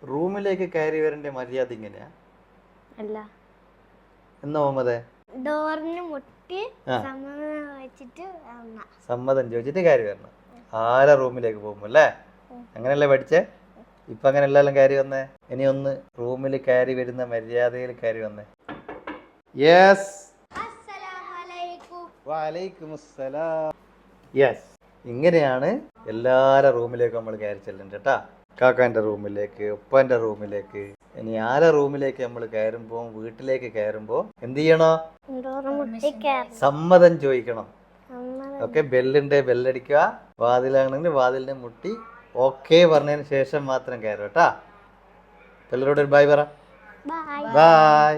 റൂമിലേക്ക് കയറി വരേണ്ട മര്യാദ ഇങ്ങനെയാ അല്ല എന്നാ മുഹമ്മദേ ഡോറിന് മുട്ടി സമ്മതം വെച്ചിട്ട് സമ്മതം ചോദിച്ചിട്ട് കയറി വരണം ആരെ റൂമിലേക്ക് പോകുമ്പോ അല്ലേ അങ്ങനെയല്ലേ പഠിച്ചേ ഇപ്പൊ അങ്ങനെ എല്ലാരും കയറി വന്നേ ഇനി ഒന്ന് റൂമിൽ കയറി വരുന്ന മര്യാദയിൽ കയറി വന്നേ യെസ് യെസ് ഇങ്ങനെയാണ് എല്ലാരെ റൂമിലേക്ക് നമ്മൾ കയറി ചെല്ലേണ്ടത് കേട്ടാ കാക്കാന്റെ റൂമിലേക്ക് ഉപ്പാന്റെ റൂമിലേക്ക് ഇനി ആരെ റൂമിലേക്ക് നമ്മൾ കയറുമ്പോ വീട്ടിലേക്ക് കയറുമ്പോ എന്ത് ചെയ്യണോ സമ്മതം ചോദിക്കണം ഓക്കെ ബെല്ലുണ്ട് ബെല്ലടിക്കുക വാതിലാണെങ്കിൽ വാതിലിനെ മുട്ടി ഓക്കെ പറഞ്ഞതിന് ശേഷം മാത്രം കയറും കേട്ടാ എല്ലാവരോടും ബൈ പറ ബൈ